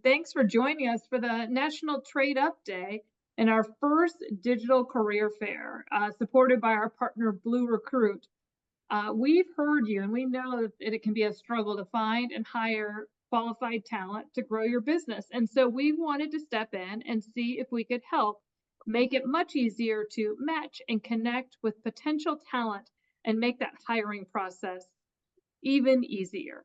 Thanks for joining us for the National Trade Up Day and our first digital career fair, supported by our partner BlueRecruit. We've heard you, and we know that it can be a struggle to find and hire qualified talent to grow your business. And so we wanted to step in and see if we could help make it much easier to match and connect with potential talent and make that hiring process even easier.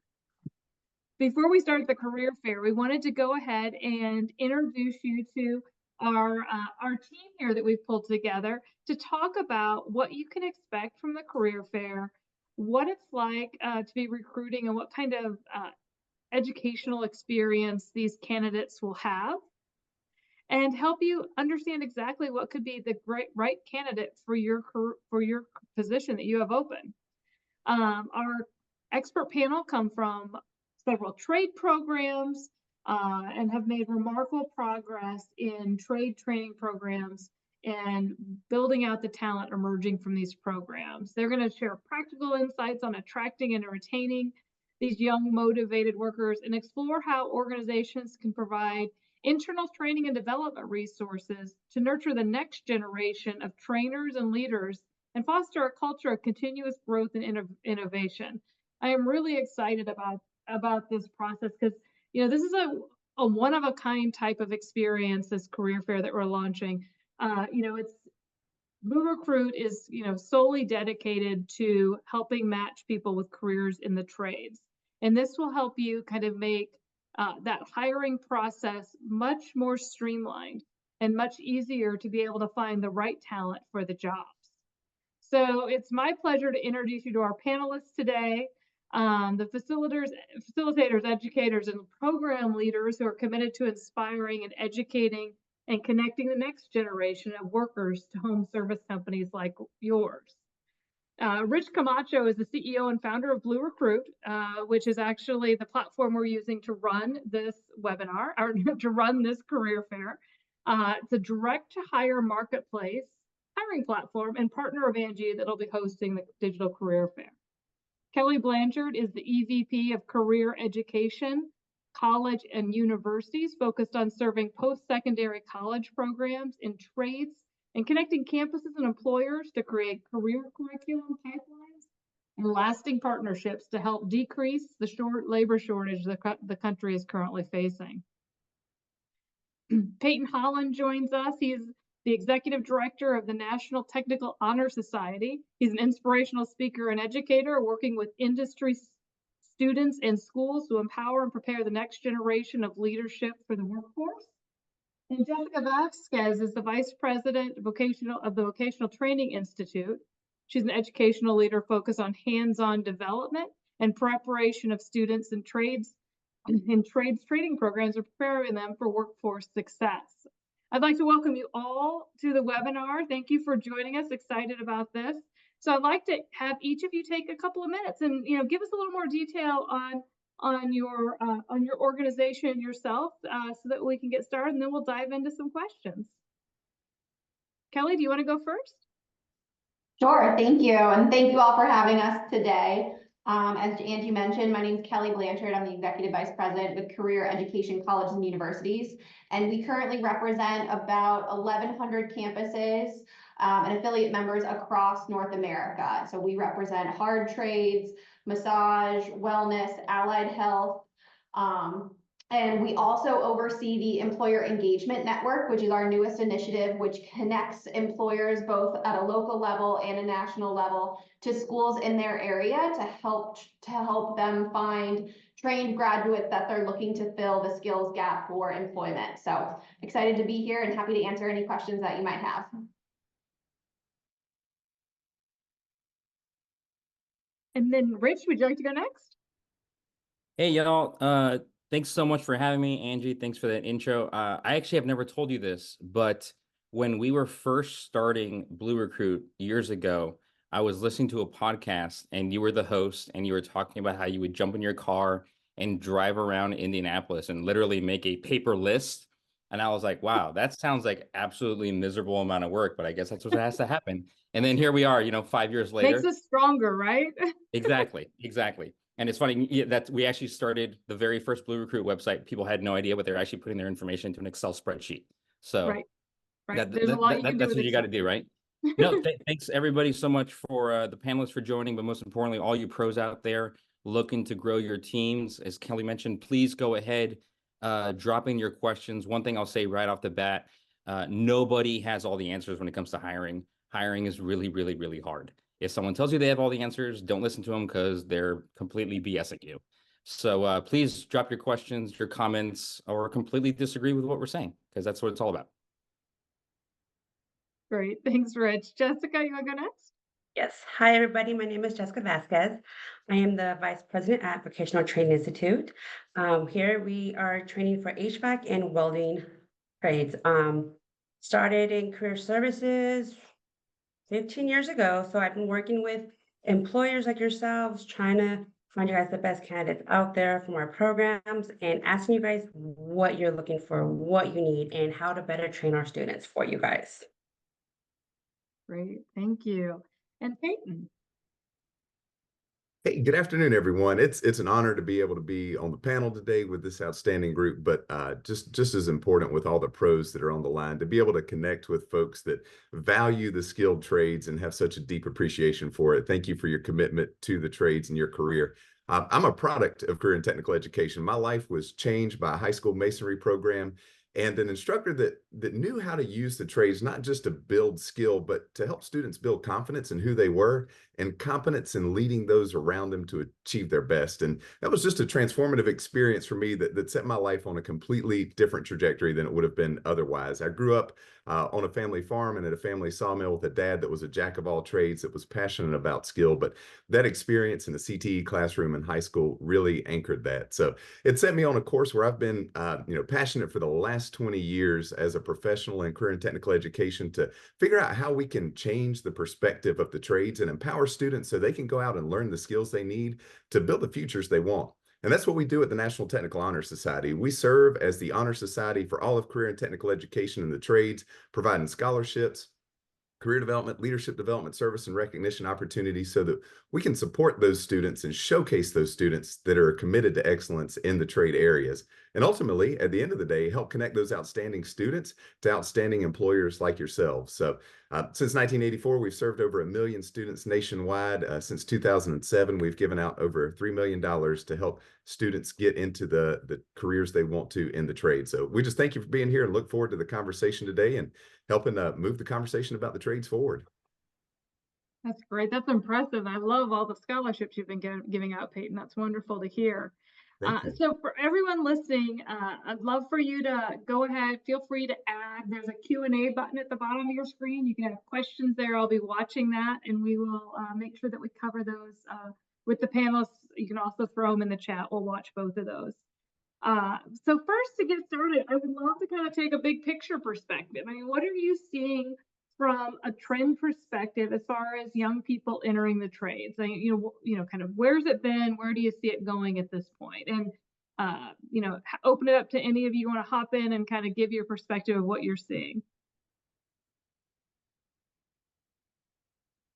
Before we start the career fair, we wanted to go ahead and introduce you to our team here that we've pulled together to talk about what you can expect from the career fair, what it's like to be recruiting, and what kind of educational experience these candidates will have, and help you understand exactly what could be the right candidate for your position that you have open. Our expert panel come from several trade programs and have made remarkable progress in trade training programs and building out the talent emerging from these programs. They're going to share practical insights on attracting and retaining these young, motivated workers and explore how organizations can provide internal training and development resources to nurture the next generation of trainers and leaders and foster a culture of continuous growth and innovation. I am really excited about this process because this is a one-of-a-kind type of experience, this career fair that we're launching. It's BlueRecruit is solely dedicated to helping match people with careers in the trades, and this will help you kind of make that hiring process much more streamlined and much easier to be able to find the right talent for the jobs. So it's my pleasure to introduce you to our panelists today. The facilitators, educators, and program leaders who are committed to inspiring and educating and connecting the next generation of workers to home service companies like yours. Rich Camacho is the CEO and founder of BlueRecruit, which is actually the platform we're using to run this webinar, or to run this career fair. It's a direct-to-hire marketplace hiring platform and partner of Angi that'll be hosting the digital career fair. Kelley Blanchard is the EVP of Career Education, College and Universities, focused on serving post-secondary college programs in trades and connecting campuses and employers to create career curriculum pipelines and lasting partnerships to help decrease the labor shortage the country is currently facing. Peyton Holland joins us. He is the Executive Director of the National Technical Honor Society. He's an inspirational speaker and educator working with industry students and schools to empower and prepare the next generation of leadership for the workforce. And Jessica Vasquez is the Vice President of the Vocational Training Institute. She's an educational leader focused on hands-on development and preparation of students in trades training programs and preparing them for workforce success. I'd like to welcome you all to the webinar. Thank you for joining us. Excited about this. So I'd like to have each of you take a couple of minutes and give us a little more detail on your organization yourself, so that we can get started, and then we'll dive into some questions. Kelley, do you want to go first? Sure, thank you, and thank you all for having us today. As Angie mentioned, my name is Kelley Blanchard. I'm the Executive Vice President with Career Education, Colleges and Universities, and we currently represent about 1,100 campuses and affiliate members across North America. So we represent hard trades, massage, wellness, allied health, and we also oversee the Employer Engagement Network, which is our newest initiative, which connects employers both at a local level and a national level to schools in their area to help them find trained graduates that they're looking to fill the skills gap for employment. So excited to be here and happy to answer any questions that you might have. And then Rich, would you like to go next? Hey, y'all. Thanks so much for having me, Angie. Thanks for that intro. I actually have never told you this, but when we were first starting BlueRecruit years ago, I was listening to a podcast and you were the host and you were talking about how you would jump in your car and drive around Indianapolis and literally make a paper list. And I was like, wow, that sounds like absolutely miserable amount of work, but I guess that's what has to happen. And then here we are, 5 years later. Makes us stronger, right? Exactly. And it's funny that we actually started the very first BlueRecruit website. People had no idea, but they're actually putting their information into an Excel spreadsheet. So Right. There's a lot you can do that's with what you got Excel. to do, right? No, thanks everybody so much for the panelists for joining, but most importantly, all you pros out there looking to grow your teams. As Kelley mentioned, please go ahead, drop in your questions. One thing I'll say right off the bat, nobody has all the answers when it comes to hiring. Hiring is really, really, really hard. If someone tells you they have all the answers, don't listen to them because they're completely BSing you. So please drop your questions, your comments, or completely disagree with what we're saying, because that's what it's all about. Great. Thanks, Rich. Jessica, you want to go next? Yes. Hi, everybody. My name is Jessica Vasquez. I am the Vice President at Vocational Training Institute. Here we are training for HVAC and welding trades. Started in career services 15 years ago. So I've been working with employers like yourselves, trying to find you guys the best candidates out there from our programs and asking you guys what you're looking for, what you need, and how to better train our students for you guys. Great. Thank you. And Peyton. Hey, good afternoon, everyone. It's an honor to be able to be on the panel today with this outstanding group, but just as important with all the pros that are on the line, to be able to connect with folks that value the skilled trades and have such a deep appreciation for it. Thank you for your commitment to the trades and your career. I'm a product of career and technical education. My life was changed by a high school masonry program and an instructor that knew how to use the trades, not just to build skill, but to help students build confidence in who they were and competence in leading those around them to achieve their best. And that was just a transformative experience for me that set my life on a completely different trajectory than it would have been otherwise. I grew up on a family farm and at a family sawmill with a dad that was a jack of all trades, that was passionate about skill. But that experience in the CTE classroom in high school really anchored that. So it set me on a course where I've been passionate for the last 20 years as a professional in career and technical education to figure out how we can change the perspective of the trades and empower students so they can go out and learn the skills they need to build the futures they want. And that's what we do at the National Technical Honor Society. We serve as the honor society for all of career and technical education in the trades, providing scholarships, career development, leadership development, service, and recognition opportunities so that we can support those students and showcase those students that are committed to excellence in the trade areas. And ultimately, at the end of the day, help connect those outstanding students to outstanding employers like yourselves. So since 1984, we've served over 1 million students nationwide. Since 2007, we've given out over $3 million to help students get into the careers they want to in the trade. So we just thank you for being here and look forward to the conversation today and helping move the conversation about the trades forward. That's great. That's impressive. I love all the scholarships you've been giving out, Peyton. That's wonderful to hear. So for everyone listening, I'd love for you to go ahead, feel free to add. There's a Q&A button at the bottom of your screen. You can have questions there. I'll be watching that, and we will make sure that we cover those with the panelists. You can also throw them in the chat. We'll watch both of those. So first, to get started, I would love to kind of take a big picture perspective. I mean, what are you seeing from a trend perspective as far as young people entering the trades? I mean, kind of where's it been? Where do you see it going at this point? And open it up to any of you want to hop in and kind of give your perspective of what you're seeing.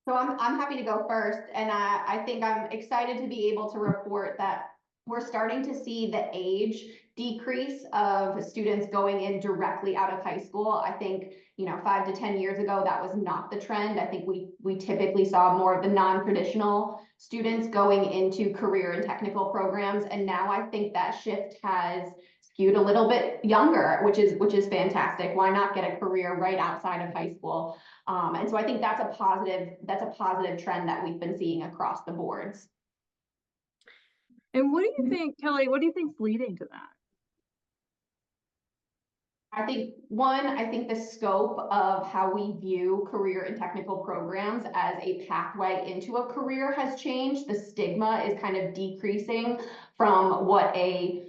So I'm happy to go first, and I think I'm excited to be able to report that we're starting to see the age decrease of students going in directly out of high school. I think 5 to 10 years ago, that was not the trend. I think we typically saw more of the non-traditional students going into career and technical programs, and now I think that shift has skewed a little bit younger, which is fantastic. Why not get a career right outside of high school? And so I think that's a positive trend that we've been seeing across the boards. And what do you think, Kelley? What do you think is leading to that? I think the scope of how we view career and technical programs as a pathway into a career has changed. The stigma is kind of decreasing from what a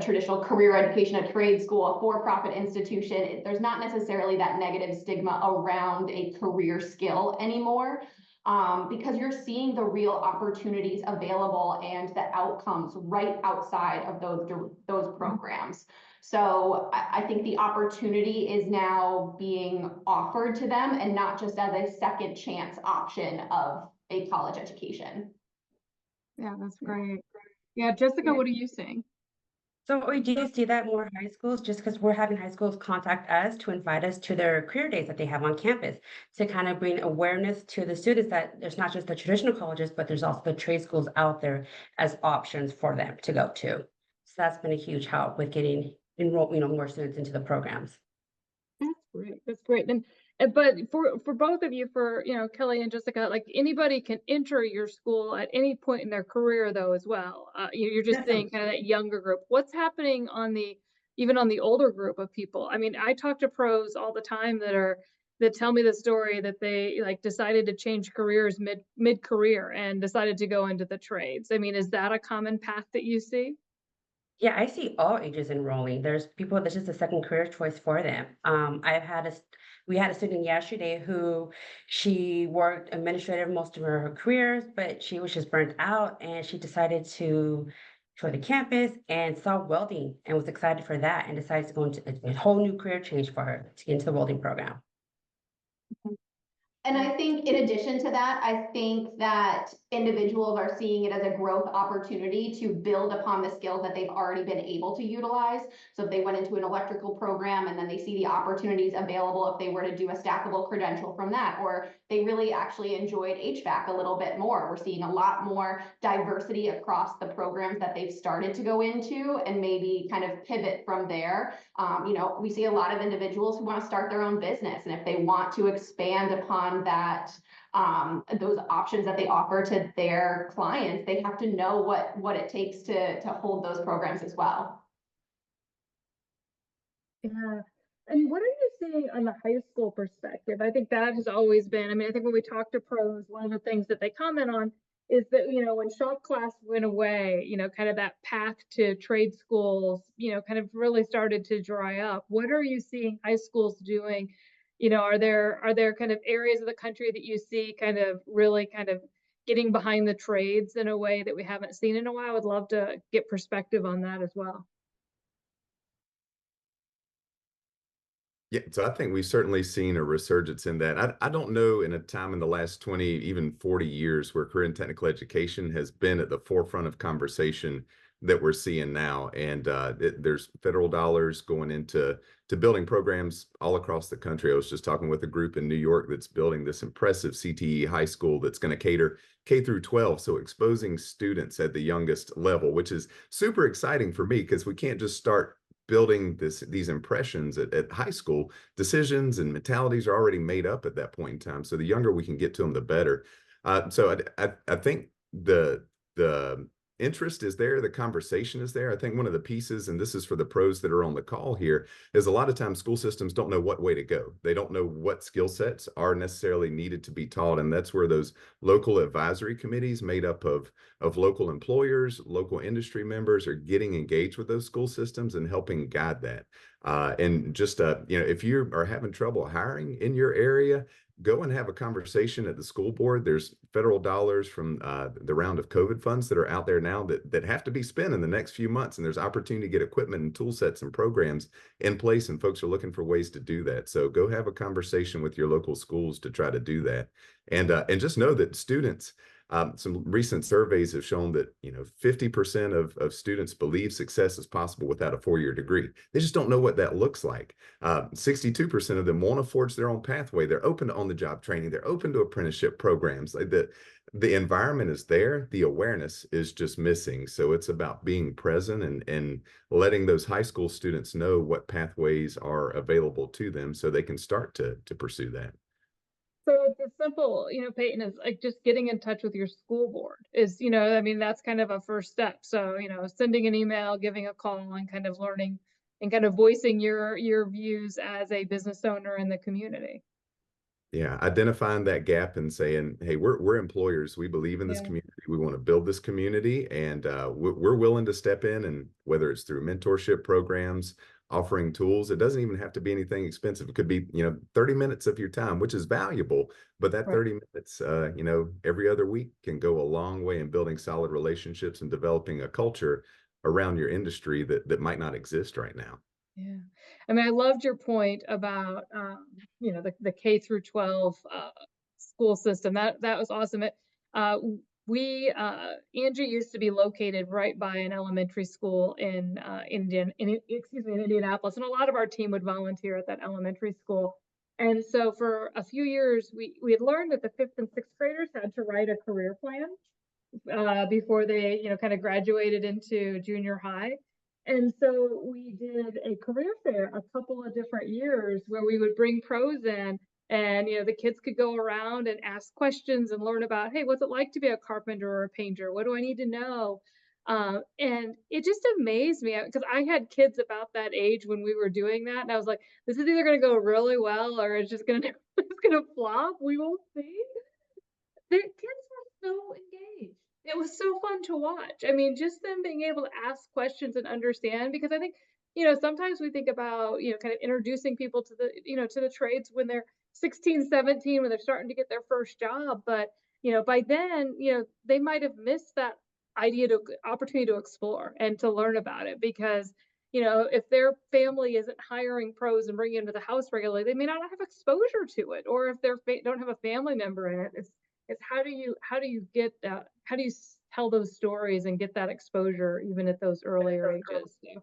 traditional career education, a trade school, a for-profit institution. There's not necessarily that negative stigma around a career skill anymore. Because you're seeing the real opportunities available and the outcomes right outside of those programs. So I think the opportunity is now being offered to them and not just as a second chance option of a college education. Yeah, that's great. Yeah, Jessica, what are you seeing? So we do see that more high schools, just because we're having high schools contact us to invite us to their career days that they have on campus to kind of bring awareness to the students that there's not just the traditional colleges, but there's also the trade schools out there as options for them to go to. So that's been a huge help with getting enroll, more students into the programs. That's great. That's great. But for both of you, for Kelley and Jessica, like anybody can enter your school at any point in their career, though, as well. You're just saying kind of that younger group. What's happening on even on the older group of people? I mean, I talk to pros all the time that tell me the story that they like decided to change careers mid career and decided to go into the trades. I mean, is that a common path that you see? Yeah, I see all ages enrolling. There's people that's just a second career choice for them. We had a student yesterday who she worked administrative most of her careers, but she was just burnt out and she decided to tour the campus and saw welding and was excited for that and decided to go into a whole new career change for her to get into the welding program. And I think in addition to that, I think that individuals are seeing it as a growth opportunity to build upon the skills that they've already been able to utilize. So if they went into an electrical program and then they see the opportunities available if they were to do a stackable credential from that, or they really actually enjoyed HVAC a little bit more. We're seeing a lot more diversity across the programs that they've started to go into and maybe kind of pivot from there. We see a lot of individuals who want to start their own business, and if they want to expand upon that, those options that they offer to their clients, they have to know what it takes to hold those programs as well. Yeah. And what are you seeing on the high school perspective? I think that has always been, I mean, I think when we talk to pros, one of the things that they comment on is that, when shop class went away, kind of that path to trade schools, kind of really started to dry up. What are you seeing high schools doing? Are there kind of areas of the country that you see kind of really kind of getting behind the trades in a way that we haven't seen in a while? I would love to get perspective on that as well. Yeah, so I think we've certainly seen a resurgence in that. I don't know in a time in the last 20, even 40 years where career and technical education has been at the forefront of conversation that we're seeing now. And there's federal dollars going into building programs all across the country. I was just talking with a group in New York that's building this impressive CTE high school that's going to cater K through 12. So exposing students at the youngest level, which is super exciting for me because we can't just start building these impressions at high school. Decisions and mentalities are already made up at that point in time. So the younger we can get to them, the better. So I think the interest is there, the conversation is there. I think one of the pieces, and this is for the pros that are on the call here, is a lot of times school systems don't know what way to go. They don't know what skill sets are necessarily needed to be taught. And that's where those local advisory committees made up of local employers, local industry members are getting engaged with those school systems and helping guide that. And just, if you are having trouble hiring in your area, go and have a conversation at the school board. There's federal dollars from the round of COVID funds that are out there now that have to be spent in the next few months. And there's opportunity to get equipment and tool sets and programs in place. And folks are looking for ways to do that. So go have a conversation with your local schools to try to do that. And just know that students, some recent surveys have shown that 50% of students believe success is possible without a four-year degree. They just don't know what that looks like. 62% of them want to forge their own pathway. They're open to on-the-job training. They're open to apprenticeship programs. Like the environment is there. The awareness is just missing. So it's about being present and letting those high school students know what pathways are available to them so they can start to pursue that. So it's as simple, Peyton, is like just getting in touch with your school board is, I mean, that's kind of a first step. So, sending an email, giving a call and kind of learning and kind of voicing your views as a business owner in the community. Yeah, identifying that gap and saying, hey, we're employers. We believe in this community. We want to build this community, and we're willing to step in. And whether it's through mentorship programs, offering tools, it doesn't even have to be anything expensive. It could be 30 minutes of your time, which is valuable. But that 30 minutes, every other week can go a long way in building solid relationships and developing a culture around your industry that might not exist right now. Yeah. I mean, I loved your point about, the K through 12 school system. That was awesome. Angi used to be located right by an elementary school in Indianapolis, and a lot of our team would volunteer at that elementary school. And so for a few years, we had learned that the 5th and 6th graders had to write a career plan before they, kind of graduated into junior high. And so we did a career fair a couple of different years where we would bring pros in, and the kids could go around and ask questions and learn about, hey, what's it like to be a carpenter or a painter? What do I need to know? And it just amazed me because I had kids about that age when we were doing that, and I was like, this is either going to go really well or it's just going to it's going to flop. We will see. The kids were so engaged. It was so fun to watch. I mean, just them being able to ask questions and understand, because I think, sometimes we think about, kind of introducing people to the trades when they're 16, 17, when they're starting to get their first job. But, by then, they might have missed that opportunity to explore and to learn about it, because, if their family isn't hiring pros and bringing them to the house regularly, they may not have exposure to it. Or if they don't have a family member in it, it's how do you tell those stories and get that exposure even at those earlier ages? So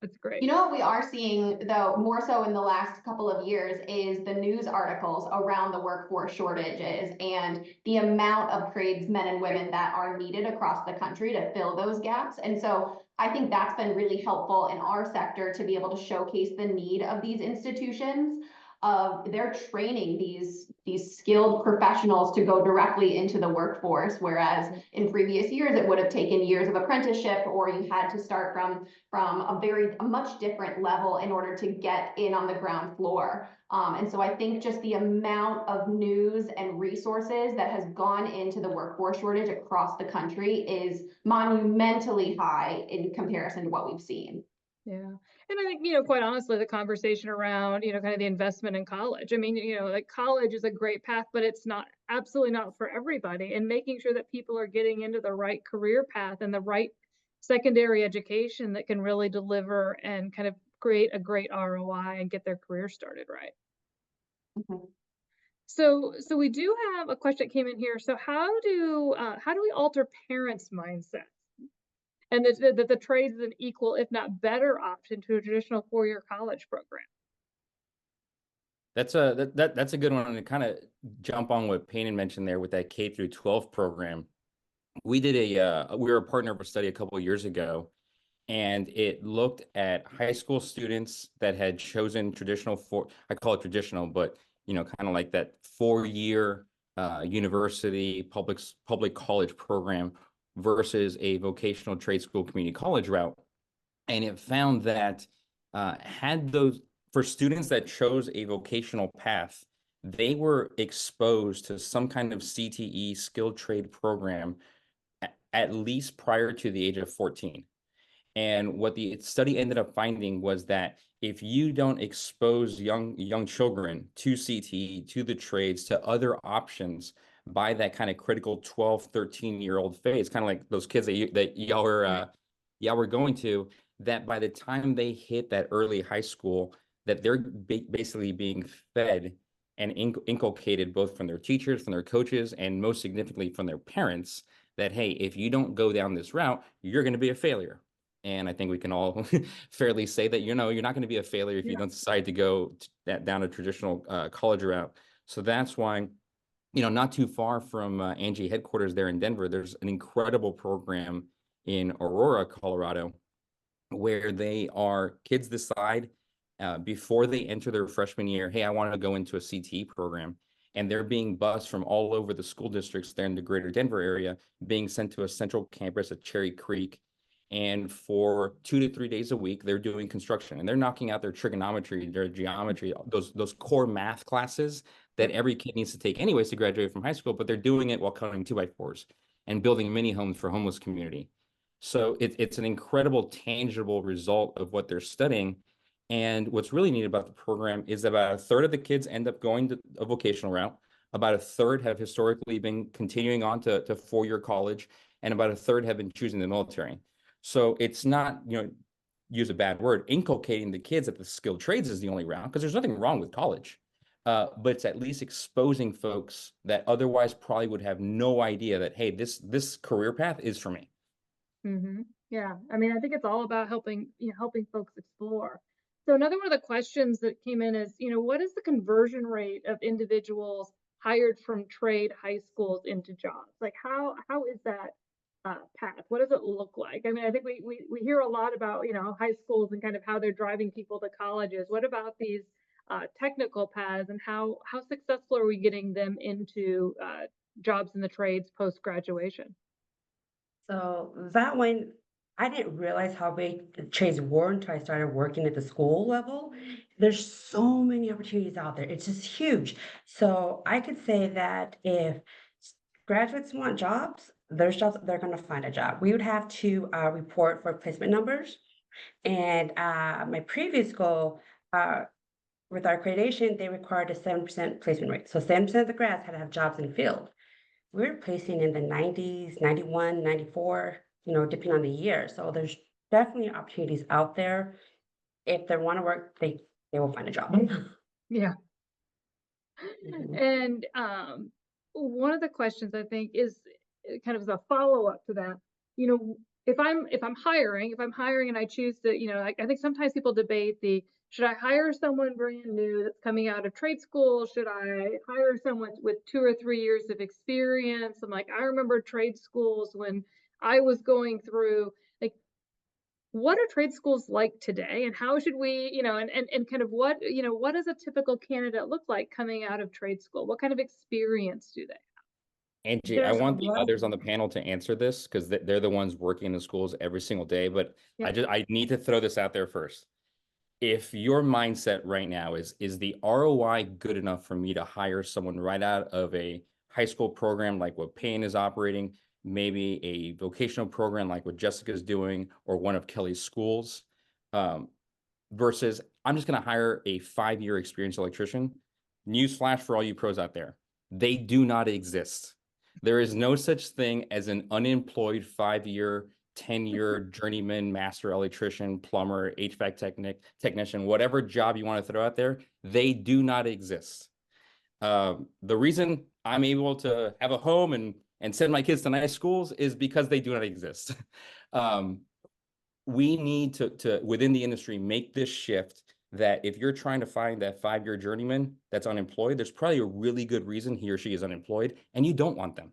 that's great. What we are seeing, though, more so in the last couple of years, is the news articles around the workforce shortages and the amount of tradesmen and women that are needed across the country to fill those gaps. And so I think that's been really helpful in our sector to be able to showcase the need of these institutions. They're training these skilled professionals to go directly into the workforce, whereas in previous years it would have taken years of apprenticeship, or you had to start from a much different level in order to get in on the ground floor. And so I think just the amount of news and resources that has gone into the workforce shortage across the country is monumentally high in comparison to what we've seen. Yeah. And I think, quite honestly, the conversation around, kind of the investment in college. I mean, like college is a great path, but it's absolutely not for everybody. And making sure that people are getting into the right career path and the right secondary education that can really deliver and kind of create a great ROI and get their career started right. Mm-hmm. So we do have a question that came in here. So how do we alter parents' mindsets? And that the trades is an equal, if not better, option to a traditional 4-year college program. That's a good one to kind of jump on what Peyton mentioned there with that K through 12 program. We did we were a partner of a study a couple of years ago, and it looked at high school students that had chosen I call it traditional, but kind of like that 4-year university public college program versus a vocational trade school community college route. And it found that for students that chose a vocational path, they were exposed to some kind of CTE skilled trade program at least prior to the age of 14. And what the study ended up finding was that if you don't expose young children to CTE, to the trades, to other options by that kind of critical 12, 13-year-old phase, kind of like those kids that y'all were going to, that by the time they hit that early high school, that they're basically being fed and inculcated both from their teachers, from their coaches, and most significantly from their parents, that, hey, if you don't go down this route, you're going to be a failure. And I think we can all fairly say that, you're not going to be a failure if you don't decide to go down a traditional college route. So that's why, not too far from Angi headquarters there in Denver, there's an incredible program in Aurora, Colorado, where kids decide before they enter their freshman year, hey, I want to go into a CTE program. And they're being bused from all over the school districts there in the greater Denver area, being sent to a central campus at Cherry Creek. And for 2 to 3 days a week, they're doing construction, and they're knocking out their trigonometry, their geometry, those core math classes that every kid needs to take anyways to graduate from high school, but they're doing it while cutting 2x4s and building mini homes for homeless community. So it's an incredible, tangible result of what they're studying. And what's really neat about the program is about a third of the kids end up going to a vocational route. About a third have historically been continuing on to 4-year college, and about a third have been choosing the military. So it's not, use a bad word, inculcating the kids that the skilled trades is the only route, because there's nothing wrong with college. but it's at least exposing folks that otherwise probably would have no idea that, hey, this career path is for me. Mm-hmm. Yeah, I mean, I think it's all about helping folks explore. So another one of the questions that came in is, what is the conversion rate of individuals hired from trade high schools into jobs? Like, how is that path? What does it look like? I mean, I think we hear a lot about, high schools and kind of how they're driving people to colleges. What about these technical paths, and how successful are we getting them into jobs in the trades post-graduation? So that one, I didn't realize how big the trades were until I started working at the school level. There's so many opportunities out there. It's just huge. So I could say that if graduates want jobs, there's jobs, they're going to find a job. We would have to report for placement numbers. And my previous goal, with our accreditation, they required a 7% placement rate. So 7% of the grads had to have jobs in the field. We're placing in the 90s, 91, 94, depending on the year. So there's definitely opportunities out there. If they want to work, they will find a job. Yeah. Mhm. And one of the questions I think is kind of as a follow-up to that, if I'm hiring and I choose to, I think sometimes people debate should I hire someone brand new that's coming out of trade school? Should I hire someone with 2 or 3 years of experience? I'm like, I remember trade schools when I was going through, like, what are trade schools like today, and how should we, and kind of what does a typical candidate look like coming out of trade school? What kind of experience do they? Angie, I There's a want the lot of others on the panel to answer this because they're the ones working in the schools every single day. But Yeah. I need to throw this out there first. If your mindset right now is the ROI good enough for me to hire someone right out of a high school program like what Payne is operating, maybe a vocational program like what Jessica's doing, or one of Kelley's schools, versus I'm just going to hire a 5-year experienced electrician. Newsflash for all you pros out there: they do not exist. There is no such thing as an unemployed 5-year, 10-year journeyman, master electrician, plumber, HVAC technician, whatever job you want to throw out there. They do not exist. The reason I'm able to have a home and send my kids to nice schools is because they do not exist. We need to within the industry make this shift, that if you're trying to find that 5-year journeyman that's unemployed, there's probably a really good reason he or she is unemployed, and you don't want them.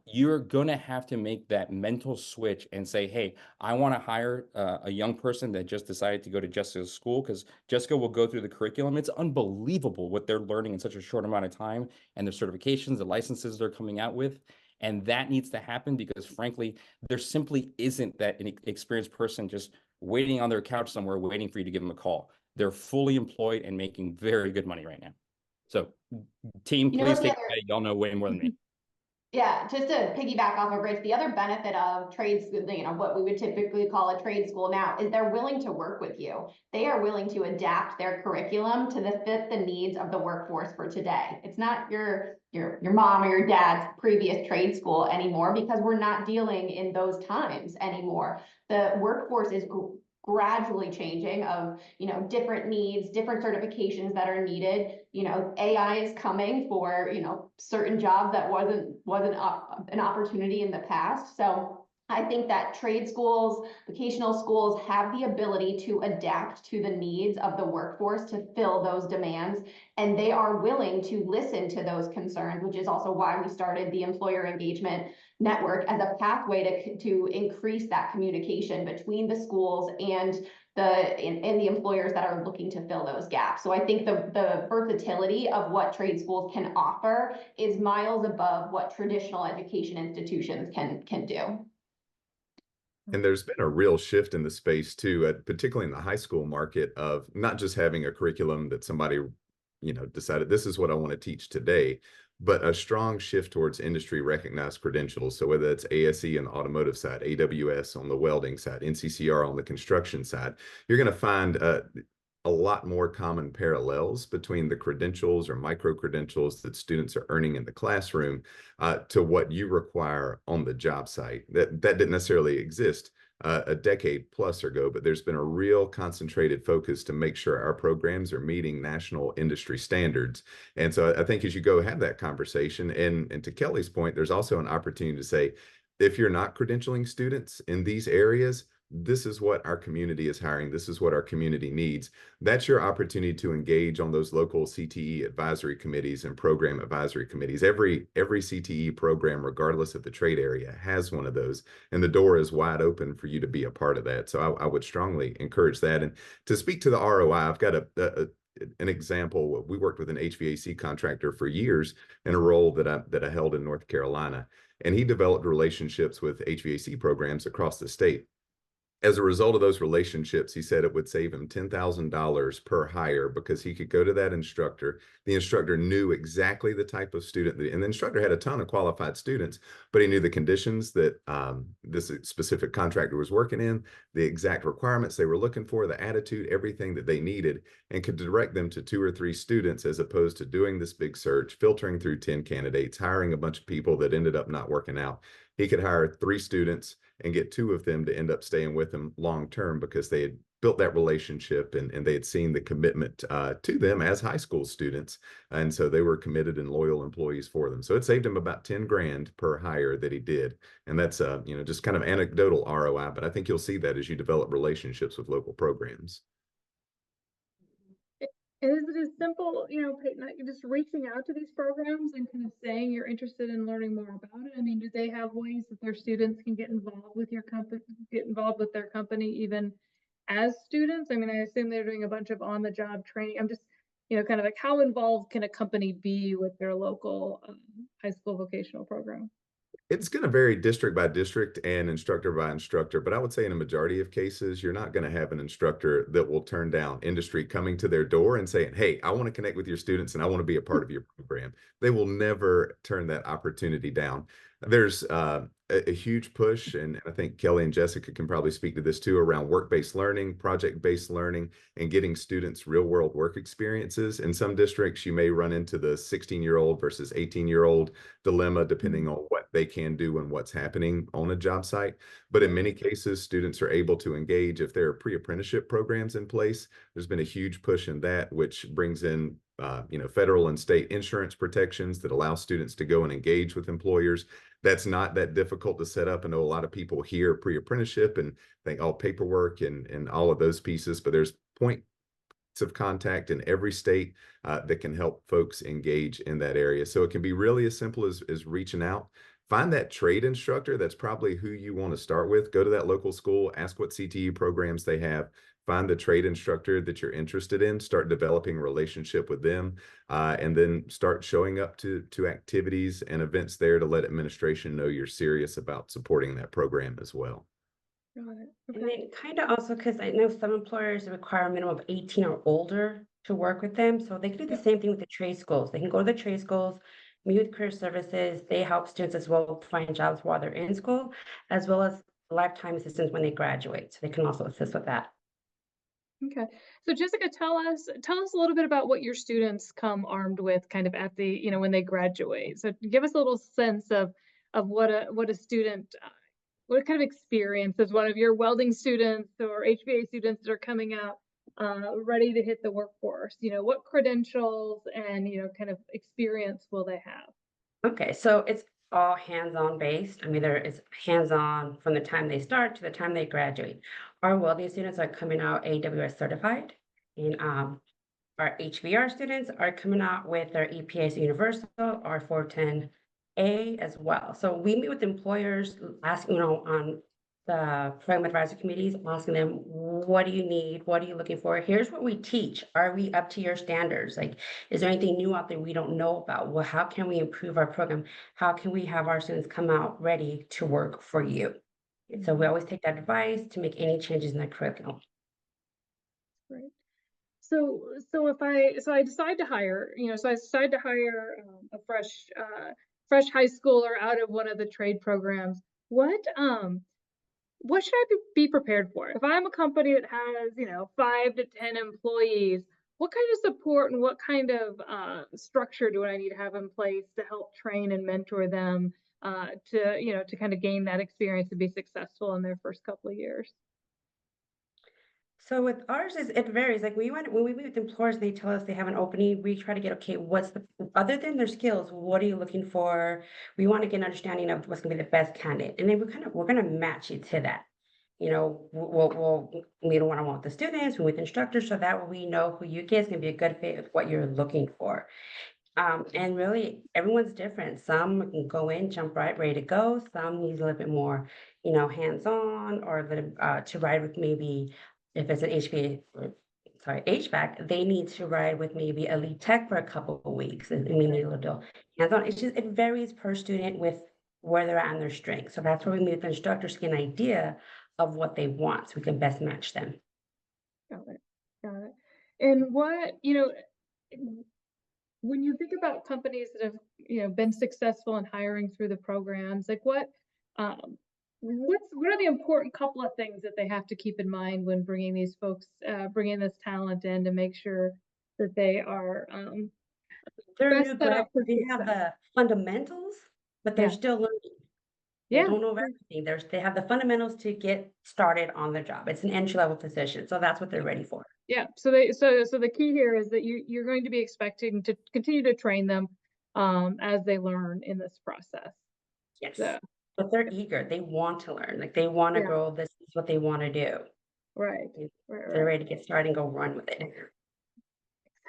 You're going to have to make that mental switch and say, hey, I want to hire a young person that just decided to go to Jessica's school, because Jessica will go through the curriculum. It's unbelievable what they're learning in such a short amount of time, and the certifications, the licenses they're coming out with. And that needs to happen because, frankly, there simply isn't that an experienced person just waiting on their couch somewhere, waiting for you to give them a call. They're fully employed and making very good money right now. So, team, please take credit. Y'all know way more than me. Yeah, just to piggyback off of Rich, the other benefit of trade school, what we would typically call a trade school now, is they're willing to work with you. They are willing to adapt their curriculum to fit the needs of the workforce for today. It's not your mom or your dad's previous trade school anymore, because we're not dealing in those times anymore. The workforce is gradually changing of, different needs, different certifications that are needed. AI is coming for, certain jobs that wasn't an opportunity in the past. So I think that trade schools, vocational schools have the ability to adapt to the needs of the workforce to fill those demands. And they are willing to listen to those concerns, which is also why we started the employer engagement network as a pathway to increase that communication between the schools and the employers that are looking to fill those gaps. So I think the versatility of what trade schools can offer is miles above what traditional education institutions can do. And there's been a real shift in the space too, particularly in the high school market, of not just having a curriculum that somebody, decided this is what I want to teach today, but a strong shift towards industry recognized credentials. So whether it's ASE on the automotive side, AWS on the welding side, NCCR on the construction side, you're going to find a lot more common parallels between the credentials or micro credentials that students are earning in the classroom to what you require on the job site. That didn't necessarily exist a decade plus ago, but there's been a real concentrated focus to make sure our programs are meeting national industry standards. And so I think as you go have that conversation, and to Kelley's point, there's also an opportunity to say, if you're not credentialing students in these areas, this is what our community is hiring. This is what our community needs. That's your opportunity to engage on those local CTE advisory committees and program advisory committees. Every CTE program, regardless of the trade area, has one of those, and the door is wide open for you to be a part of that. So I would strongly encourage that. And to speak to the ROI, I've got an example. We worked with an HVAC contractor for years in a role that I held in North Carolina, and he developed relationships with HVAC programs across the state. As a result of those relationships, he said it would save him $10,000 per hire because he could go to that instructor. The instructor knew exactly the type of student, and the instructor had a ton of qualified students, but he knew the conditions that this specific contractor was working in, the exact requirements they were looking for, the attitude, everything that they needed, and could direct them to 2 or 3 students as opposed to doing this big search, filtering through 10 candidates, hiring a bunch of people that ended up not working out. He could hire 3 students and get 2 of them to end up staying with him long term because they had built that relationship and they had seen the commitment to them as high school students. And so they were committed and loyal employees for them. So it saved him about 10 grand per hire that he did. And that's just kind of anecdotal ROI, but I think you'll see that as you develop relationships with local programs. And is it as simple, Peyton, like just reaching out to these programs and kind of saying you're interested in learning more about it? I mean, do they have ways that their students can get involved with your company, their company, even as students? I mean, I assume they're doing a bunch of on-the-job training. I'm just, kind of like, how involved can a company be with their local high school vocational program? It's going to vary district by district and instructor by instructor, but I would say in a majority of cases, you're not going to have an instructor that will turn down industry coming to their door and saying, hey, I want to connect with your students and I want to be a part of your program. They will never turn that opportunity down. There's a huge push, and I think Kelley and Jessica can probably speak to this too, around work-based learning, project-based learning, and getting students real-world work experiences. In some districts, you may run into the 16-year-old versus 18-year-old dilemma, depending on what they can do and what's happening on a job site. But in many cases, students are able to engage. If there are pre-apprenticeship programs in place, there's been a huge push in that, which brings in federal and state insurance protections that allow students to go and engage with employers. That's not that difficult to set up. I know a lot of people hear pre-apprenticeship and think all paperwork and all of those pieces, but there's points of contact in every state that can help folks engage in that area. So it can be really as simple as reaching out. Find that trade instructor. That's probably who you want to start with. Go to that local school, ask what CTE programs they have, find the trade instructor that you're interested in, start developing a relationship with them, and then start showing up to activities and events there to let administration know you're serious about supporting that program as well. Got it. And Okay. then kind of also because I know some employers require a minimum of 18 or older to work with them. So they can do the same thing with the trade schools. They can go to the trade schools, meet with career services. They help students as well find jobs while they're in school, as well as lifetime assistance when they graduate. So they can also assist with that. Okay. So Jessica, tell us a little bit about what your students come armed with kind of at the, when they graduate. So give us a little sense of what a student, what kind of experiences one of your welding students or HVAC students that are coming out ready to hit the workforce, what credentials and, kind of experience will they have? Okay, so it's all hands-on based. I mean, there is hands-on from the time they start to the time they graduate. Our welding students are coming out AWS certified, and our HVR students are coming out with their EPA Universal or 410A as well. So we meet with employers, asking, on the program advisory committees, asking them, what do you need? What are you looking for? Here's what we teach. Are we up to your standards? Like, is there anything new out there we don't know about? Well, how can we improve our program? How can we have our students come out ready to work for you? And so we always take that advice to make any changes in the curriculum. Right. So I decide to hire, a fresh high schooler out of one of the trade programs. What should I be prepared for? If I'm a company that has, 5 to 10 employees, what kind of support and what kind of structure do I need to have in place to help train and mentor them to kind of gain that experience and be successful in their first couple of years. So with ours, it varies. Like when we meet with employers, they tell us they have an opening. We try to get, okay, what's other than their skills, what are you looking for? We want to get an understanding of what's going to be the best candidate, and then we're going to match you to that. We don't want to want the students, we with instructors, so that way we know who you get is going to be a good fit with what you're looking for. And really, everyone's different. Some can go in, jump right, ready to go. Some need a little bit more, hands-on, or a little to ride with maybe if it's an HVAC, they need to ride with maybe a lead tech for a couple of weeks and maybe a little hands-on. It varies per student with where they're at and their strengths. So that's where we meet with the instructors to get an idea of what they want so we can best match them. Got it. And what, when you think about companies that have, been successful in hiring through the programs, like what are the important couple of things that they have to keep in mind when bringing these folks, bringing this talent in to make sure that they are They're best new set grads, up for they have success? the fundamentals, but they're Yeah. still learning. They Yeah. don't know everything. They have the fundamentals to get started on the job. It's an entry-level position, so that's what they're ready for. Yeah. So the key here is that you're going to be expecting to continue to train them as they learn in this process. Yes. So, But they're eager. They want to learn. Like they want to Yeah. grow. This is what they want to do. right. They're ready to get started and go run with it.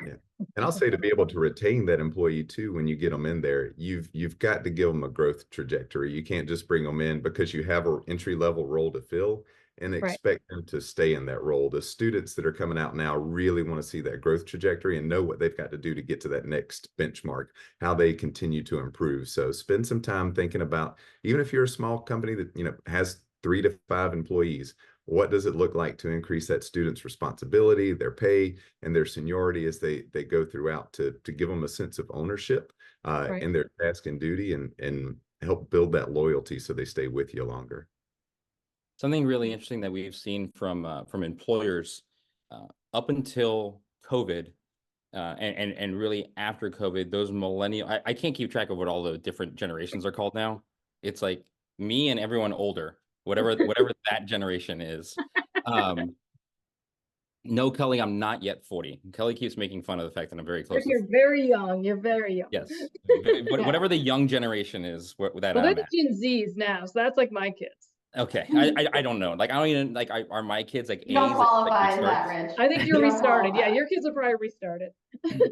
Yeah. And I'll say to be able to retain that employee too, when you get them in there, you've got to give them a growth trajectory. You can't just bring them in because you have an entry-level role to fill and expect them to stay in that role. The students that are coming out now really want to see that growth trajectory and know what they've got to do to get to that next benchmark, how they continue to improve. So spend some time thinking about, even if you're a small company that, has 3 to 5 employees, what does it look like to increase that student's responsibility, their pay, and their seniority as they go throughout to give them a sense of ownership in their task and duty, and help build that loyalty so they stay with you longer. Something really interesting that we've seen from employers up until COVID, and really after COVID, those millennial, I can't keep track of what all the different generations are called now. It's like me and everyone older, whatever that generation is. No, Kelley, I'm not yet 40. Kelley keeps making fun of the fact that I'm very close. You're very young. You're very young. Yes, whatever the young generation is, that Well, I'm they're at. the Gen Zs now, so that's like my kids. Okay, I don't know. Like I don't even like. Are my kids like? You don't A's qualify that for that, Rich. I think you're You don't restarted. Yeah, qualify. your kids are probably restarted.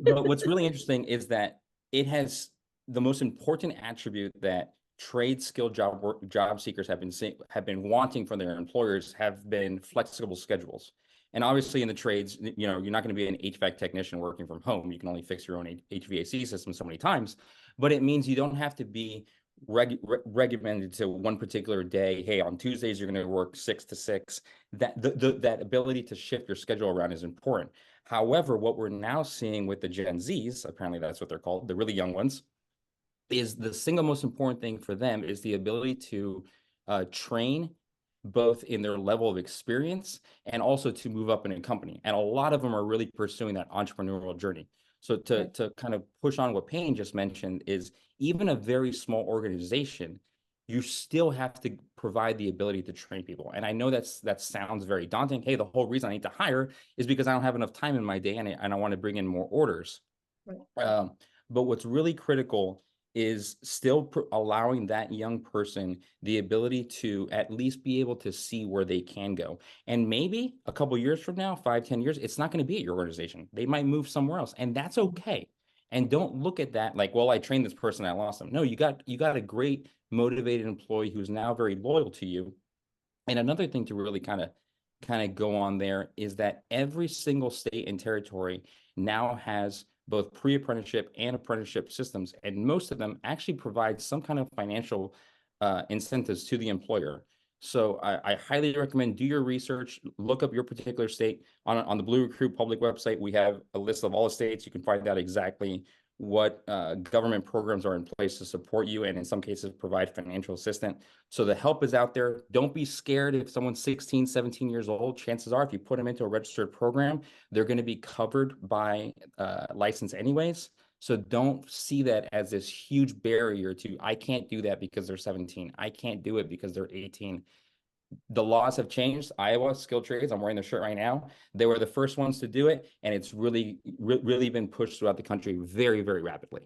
But what's really interesting is that it has the most important attribute that trade skill job seekers have been wanting from their employers have been flexible schedules. And obviously in the trades, you're not going to be an HVAC technician working from home. You can only fix your own HVAC system so many times, but it means you don't have to be regimented to one particular day. Hey, on Tuesdays, you're going to work 6 to 6. That ability to shift your schedule around is important. However, what we're now seeing with the Gen Zs, apparently that's what they're called, the really young ones, is the single most important thing for them is the ability to train both in their level of experience and also to move up in a company. And a lot of them are really pursuing that entrepreneurial journey. So to kind of push on what Payne just mentioned is even a very small organization, you still have to provide the ability to train people. And I know that sounds very daunting. Hey, the whole reason I need to hire is because I don't have enough time in my day and I want to bring in more orders. But what's really critical is still allowing that young person the ability to at least be able to see where they can go. And maybe a couple years from now, 5-10 years, it's not going to be at your organization. They might move somewhere else, and that's okay. And don't look at that like, well, I trained this person, I lost them. No, you got a great motivated employee who's now very loyal to you. And another thing to really kind of go on there is that every single state and territory now has both pre-apprenticeship and apprenticeship systems, and most of them actually provide some kind of financial incentives to the employer. So I highly recommend do your research, look up your particular state. On the BlueRecruit public website, we have a list of all the states. You can find out exactly what government programs are in place to support you, and in some cases provide financial assistance. So the help is out there. Don't be scared if someone's 16, 17 years old. Chances are if you put them into a registered program, they're going to be covered by license anyways. So don't see that as this huge barrier to, I can't do that because they're 17. I can't do it because they're 18. The laws have changed. Iowa skilled trades, I'm wearing their shirt right now. They were the first ones to do it. And it's really been pushed throughout the country very, very rapidly.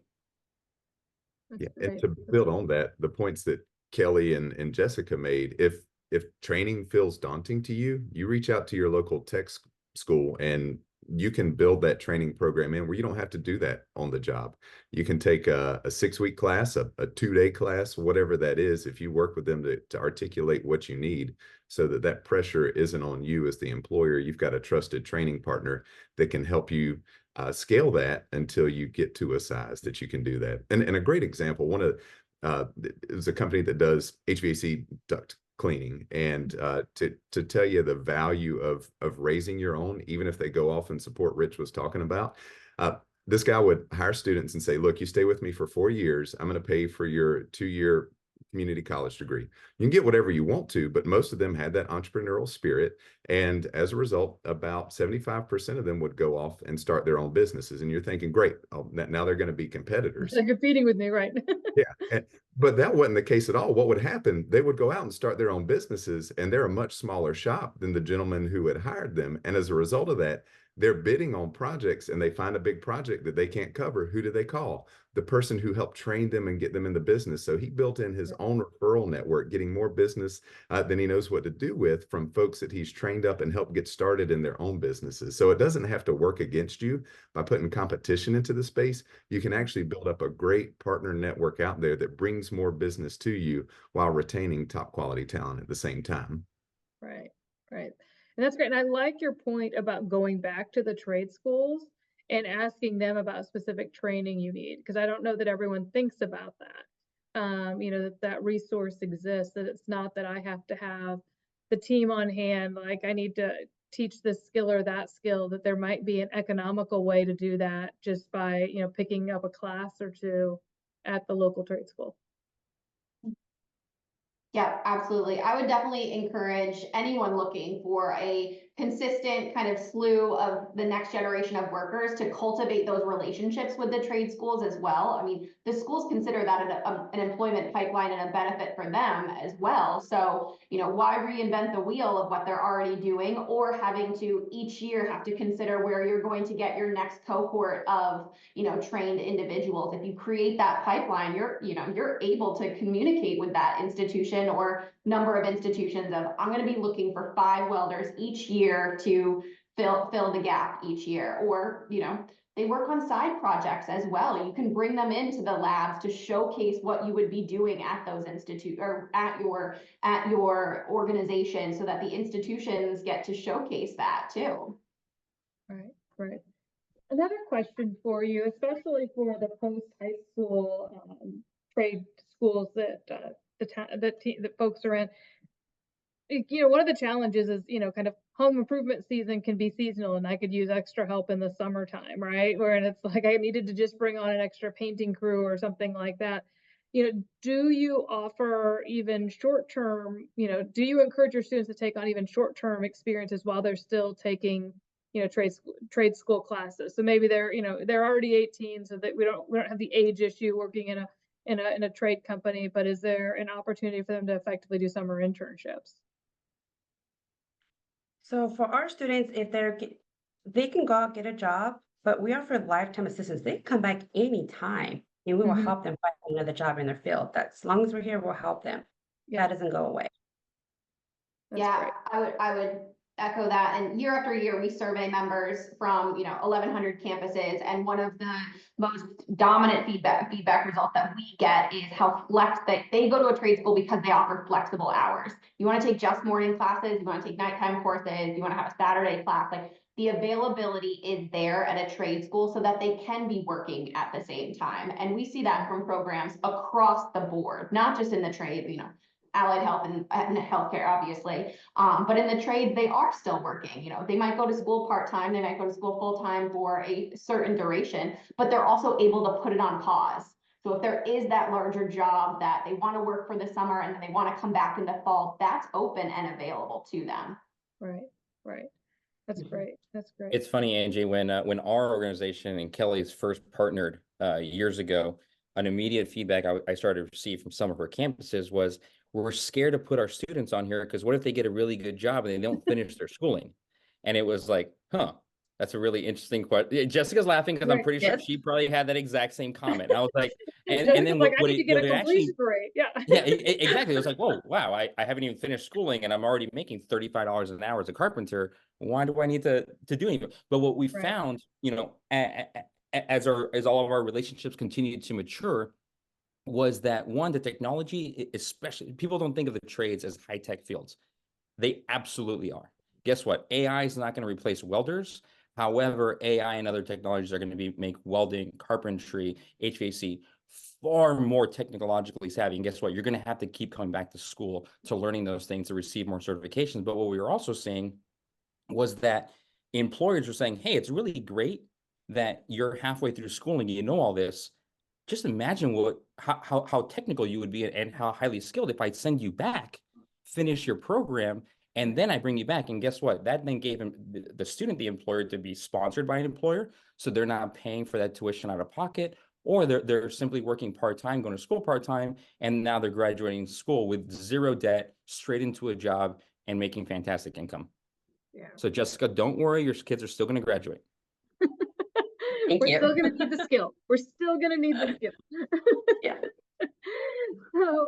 Yeah, and to build on that, the points that Kelley and Jessica made, if training feels daunting to you, you reach out to your local tech school and you can build that training program in where you don't have to do that on the job. You can take a 6-week class, a 2-day class, whatever that is, if you work with them to articulate what you need so that that pressure isn't on you as the employer. You've got a trusted training partner that can help you scale that until you get to a size that you can do that. And a great example, one of is a company that does HVAC duct cleaning, and to tell you the value of raising your own, even if they go off and support Rich was talking about. This guy would hire students and say, look, you stay with me for 4 years. I'm going to pay for your 2-year community college degree. You can get whatever you want to, but most of them had that entrepreneurial spirit. And as a result, about 75% of them would go off and start their own businesses. And you're thinking, great, now they're going to be competitors. They're competing with me, right? Yeah, but that wasn't the case at all. What would happen? They would go out and start their own businesses, and they're a much smaller shop than the gentleman who had hired them. And as a result of that, they're bidding on projects and they find a big project that they can't cover. Who do they call? The person who helped train them and get them in the business. So he built in his own referral network, getting more business than he knows what to do with from folks that he's trained up and helped get started in their own businesses. So it doesn't have to work against you by putting competition into the space. You can actually build up a great partner network out there that brings more business to you while retaining top quality talent at the same time. Right, right. And that's great. And I like your point about going back to the trade schools and asking them about specific training you need, because I don't know that everyone thinks about that. You know, that resource exists, that it's not that I have to have the team on hand, like I need to teach this skill or that skill, that there might be an economical way to do that just by, you know, picking up a class or two at the local trade school. Yeah, absolutely. I would definitely encourage anyone looking for a consistent kind of slew of the next generation of workers to cultivate those relationships with the trade schools as well. I mean, the schools consider that an employment pipeline and a benefit for them as well. So, you know, why reinvent the wheel of what they're already doing, or having to each year have to consider where you're going to get your next cohort of, you know, trained individuals. If you create that pipeline, you're able to communicate with that institution or number of institutions of, I'm going to be looking for 5 welders each year to fill the gap each year. Or, you know, they work on side projects as well. You can bring them into the labs to showcase what you would be doing at those institute or at your organization, so that the institutions get to showcase that too. Right, right. Another question for you, especially for the post-high school trade schools that that folks are in. You know, one of the challenges is, you know, kind of home improvement season can be seasonal, and I could use extra help in the summertime, right? Where it's like I needed to just bring on an extra painting crew or something like that. You know, do you offer even short-term, you know, do you encourage your students to take on even short-term experiences while they're still taking, you know, trade school classes? So maybe they're, you know, they're already 18, so that we don't have the age issue working in a trade company, but is there an opportunity for them to effectively do summer internships? So for our students, if they can go out, get a job, but we offer lifetime assistance. They can come back anytime and we will help them find another job in their field. That as long as we're here, we'll help them. Yeah. That doesn't go away. That's Yeah, great. I would echo that. And year after year, we survey members from, you know, 1,100 campuses. And one of the most dominant feedback results that we get is how they go to a trade school because they offer flexible hours. You want to take just morning classes, you want to take nighttime courses, you want to have a Saturday class, like the availability is there at a trade school so that they can be working at the same time. And we see that from programs across the board, not just in the trade, you know, allied health and healthcare, obviously. But in the trade, they are still working. You know, they might go to school part-time, they might go to school full-time for a certain duration, but they're also able to put it on pause. So if there is that larger job that they want to work for the summer and then they want to come back in the fall, that's open and available to them. Right, right. That's great. That's great. It's funny, Angie, when our organization and Kelley's first partnered years ago, an immediate feedback I started to receive from some of our campuses was, we're scared to put our students on here because what if they get a really good job and they don't finish their schooling? And it was like, huh, that's a really interesting question. Jessica's laughing because I'm Right. pretty sure Yes. she probably had that exact same comment. And I was like, and Jessica's then like, I what need to it, get what a it actually, completion rate. Yeah. yeah, exactly. It was like, whoa, wow, I haven't even finished schooling and I'm already making $35 an hour as a carpenter. Why do I need to do anything? But what we Right. found, you know, as all of our relationships continued to mature, was that one, the technology, especially, people don't think of the trades as high-tech fields. They absolutely are. Guess what? AI is not going to replace welders. However, AI and other technologies are going to make welding, carpentry, HVAC far more technologically savvy. And guess what? You're going to have to keep coming back to school to learning those things to receive more certifications. But what we were also seeing was that employers were saying, hey, it's really great that you're halfway through schooling, you know all this. Just imagine how technical you would be and how highly skilled if I send you back, finish your program, and then I bring you back. And guess what? That then gave him the student, the employer, to be sponsored by an employer. So they're not paying for that tuition out of pocket, or they're simply working part-time, going to school part-time, and now they're graduating school with zero debt, straight into a job and making fantastic income. Yeah. So Jessica, don't worry, your kids are still going to graduate. Thank We're you. still going to need the skill. We're still going to need the skill. Yeah. So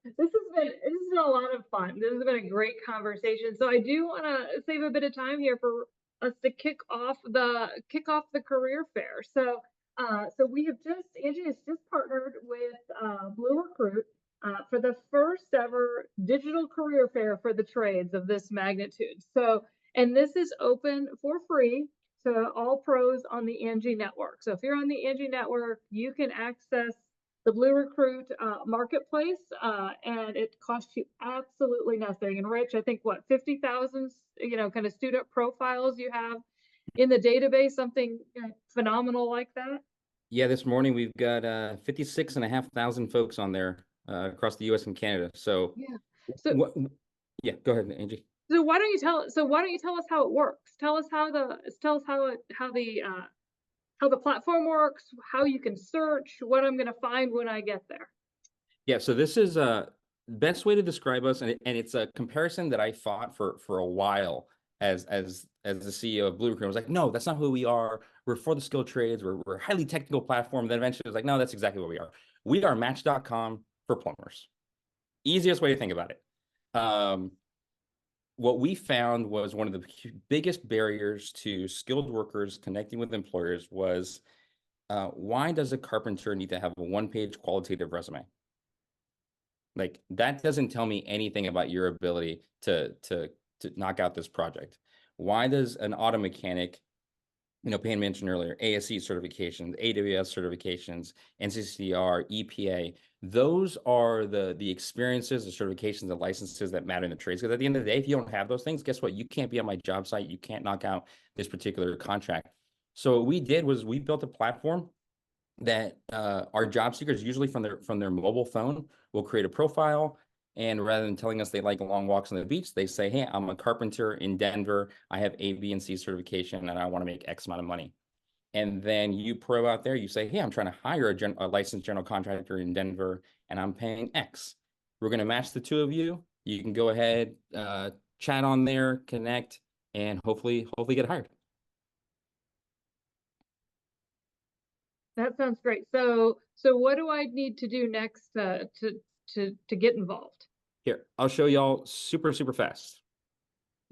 this has been a lot of fun. This has been a great conversation. So I do want to save a bit of time here for us to kick off the career fair. So Angi has just partnered with BlueRecruit for the first ever digital career fair for the trades of this magnitude. So, and this is open for free to all pros on the Angi network. So if you're on the Angi network, you can access the BlueRecruit marketplace, and it costs you absolutely nothing. And Rich, I think what, 50,000, kind of student profiles you have in the database, something phenomenal like that. Yeah, this morning we've got 56,500 folks on there across the U.S. and Canada. So Yeah. So yeah, go ahead, Angie. So why don't you tell us how it works? Tell us how the platform works, how you can search, what I'm going to find when I get there. Yeah, so this is best way to describe us, and it's a comparison that I fought for a while as the CEO of BlueRecruit. I was like, no, that's not who we are. We're for the skilled trades. We're a highly technical platform. Then eventually I was like, no, that's exactly what we are. We are Match.com for plumbers. Easiest way to think about it. What we found was one of the biggest barriers to skilled workers connecting with employers was, why does a carpenter need to have a one-page qualitative resume? Like, that doesn't tell me anything about your ability to knock out this project. Why does an auto mechanic, Payne mentioned earlier, ASE certifications, AWS certifications, NCCR, EPA, those are the experiences, the certifications, the licenses that matter in the trades. Because at the end of the day, if you don't have those things, guess what? You can't be on my job site. You can't knock out this particular contract. So what we did was we built a platform that our job seekers, usually from their mobile phone, will create a profile. And rather than telling us they like long walks on the beach, they say, hey, I'm a carpenter in Denver. I have A, B, and C certification, and I want to make X amount of money. And then you pro out there, you say, hey, I'm trying to hire a licensed general contractor in Denver, and I'm paying X. We're going to match the two of you. You can go ahead, chat on there, connect, and hopefully get hired. That sounds great. So what do I need to do next to get involved? Here, I'll show y'all super fast.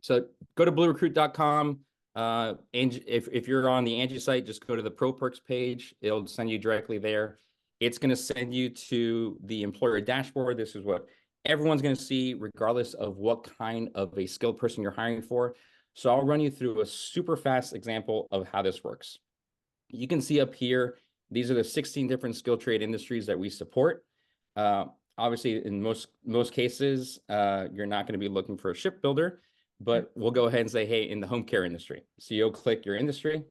So go to bluerecruit.com. And if you're on the Angi site, just go to the Pro Perks page. It'll send you directly there. It's going to send you to the employer dashboard. This is what everyone's going to see, regardless of what kind of a skilled person you're hiring for. So I'll run you through a super fast example of how this works. You can see up here, these are the 16 different skilled trade industries that we support. Obviously, in most cases, you're not going to be looking for a shipbuilder, but we'll go ahead and say, hey, in the home care industry. So you'll click your industry.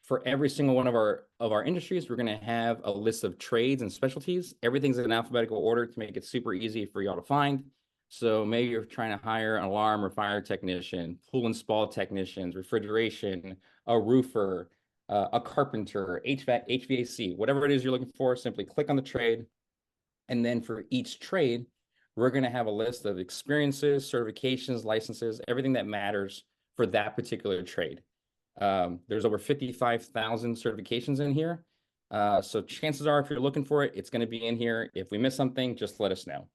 For every single one of our industries, we're going to have a list of trades and specialties. Everything's in alphabetical order to make it super easy for y'all to find. So maybe you're trying to hire an alarm or fire technician, pool install technicians, refrigeration, a roofer, a carpenter, HVAC, whatever it is you're looking for, simply click on the trade. And then for each trade, we're going to have a list of experiences, certifications, licenses, everything that matters for that particular trade. There's over 55,000 certifications in here. So chances are, if you're looking for it, it's going to be in here. If we miss something, just let us know.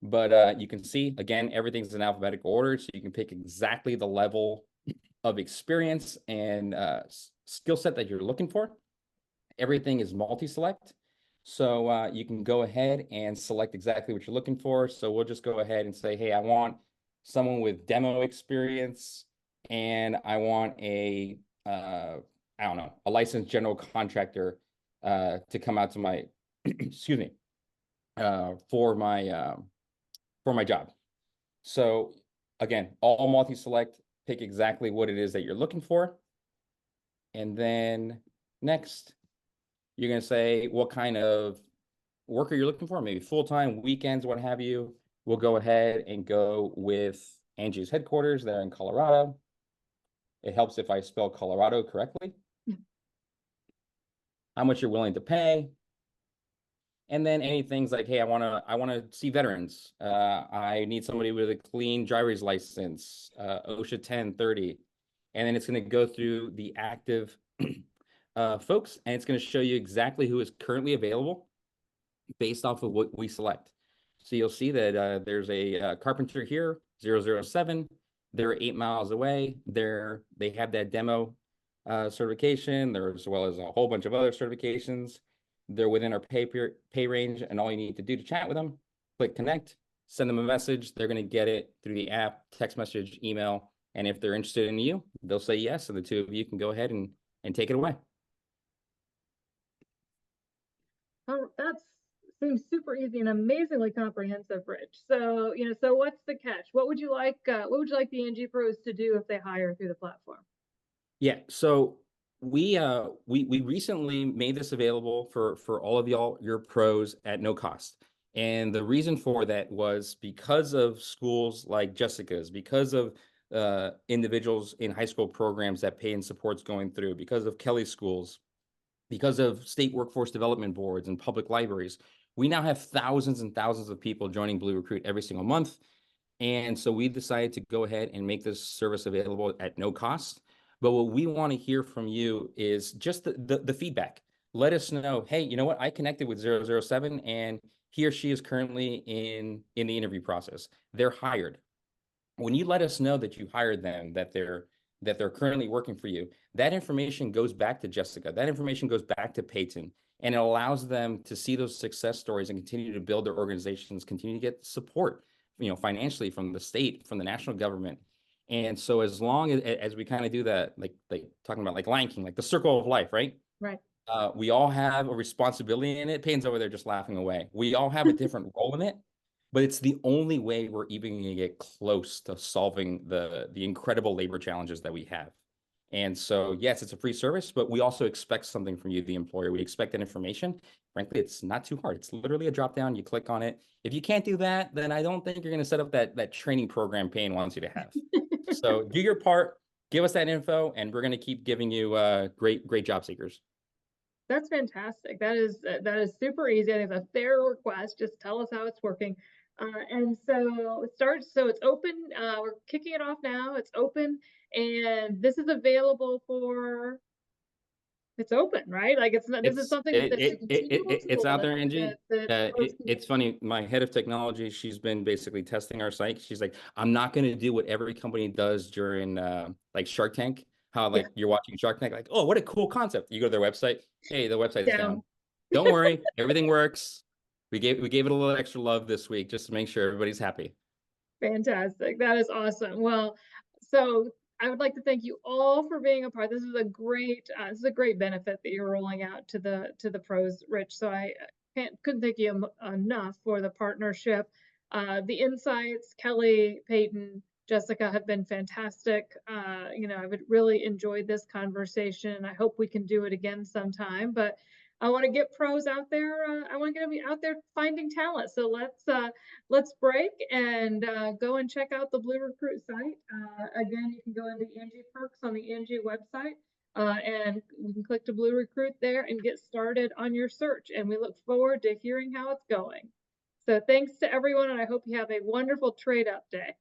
But you can see, again, everything's in alphabetical order, so you can pick exactly the level of experience and skill set that you're looking for. Everything is multi-select. So you can go ahead and select exactly what you're looking for. So we'll just go ahead and say, hey, I want someone with demo experience, and I want a, I don't know, a licensed general contractor to come out to my, excuse me, for my job. So again, all multi-select, pick exactly what it is that you're looking for. And then next, you're going to say what kind of worker you're looking for, maybe full-time, weekends, what have you. We'll go ahead and go with Angi's headquarters there in Colorado. It helps if I spell Colorado correctly. How much you're willing to pay. And then any things like, hey, I want to see veterans. I need somebody with a clean driver's license, OSHA 1030. And then it's going to go through the active folks, and it's going to show you exactly who is currently available based off of what we select. So you'll see that there's a carpenter here, 007. They're 8 miles away. They have that demo certification, there as well as a whole bunch of other certifications. They're within our pay range, and all you need to do to chat with them, click connect, send them a message. They're going to get it through the app, text message, email, and if they're interested in you, they'll say yes, and the two of you can go ahead and take it away. Oh, that seems super easy and amazingly comprehensive, Rich. So, so what's the catch? What would you like the Angi pros to do if they hire through the platform? Yeah, so we recently made this available for all of your pros at no cost. And the reason for that was because of schools like Jessica's, because of individuals in high school programs that pay and support's going through, because of Kelley schools, because of state workforce development boards and public libraries. We now have thousands and thousands of people joining BlueRecruit every single month. And so we decided to go ahead and make this service available at no cost. But what we want to hear from you is just the feedback. Let us know, hey, you know what? I connected with 007 and he or she is currently in the interview process. They're hired. When you let us know that you hired them, that they're currently working for you, that information goes back to Jessica. That information goes back to Peyton, and it allows them to see those success stories and continue to build their organizations, continue to get support, financially from the state, from the national government. And so as long as we kind of do that, like talking about like Lion King, like the circle of life, right? Right. We all have a responsibility in it. Peyton's over there just laughing away. We all have a different role in it, but it's the only way we're even going to get close to solving the incredible labor challenges that we have. And so, yes, it's a free service, but we also expect something from you, the employer. We expect that information. Frankly, it's not too hard. It's literally a drop down. You click on it. If you can't do that, then I don't think you're going to set up that training program Payne wants you to have. So do your part, give us that info, and we're going to keep giving you great job seekers. That's fantastic. That is super easy. I think it's a fair request. Just tell us how it's working. And so it's open. We're kicking it off now. It's open, and this is available for. It's open, right? Like this is something it's out there, Angi. It's funny. My head of technology, she's been basically testing our site. She's like, I'm not going to do what every company does during like Shark Tank. How like you're watching Shark Tank, like, oh, what a cool concept. You go to their website. Hey, the website is down. Don't worry, everything works. We gave it a little extra love this week just to make sure everybody's happy. Fantastic. That is awesome. Well, so I would like to thank you all for being a part. This is a great benefit that you're rolling out to the pros, Rich. So I couldn't thank you enough for the partnership. The insights, Kelley, Peyton, Jessica have been fantastic. I would really enjoy this conversation. I hope we can do it again sometime. But I want to get pros out there. I want to get them out there finding talent. So let's break and go and check out the BlueRecruit site. Again, you can go into Angi Perks on the Angi website, and you can click to BlueRecruit there and get started on your search. And we look forward to hearing how it's going. So thanks to everyone, and I hope you have a wonderful trade up day.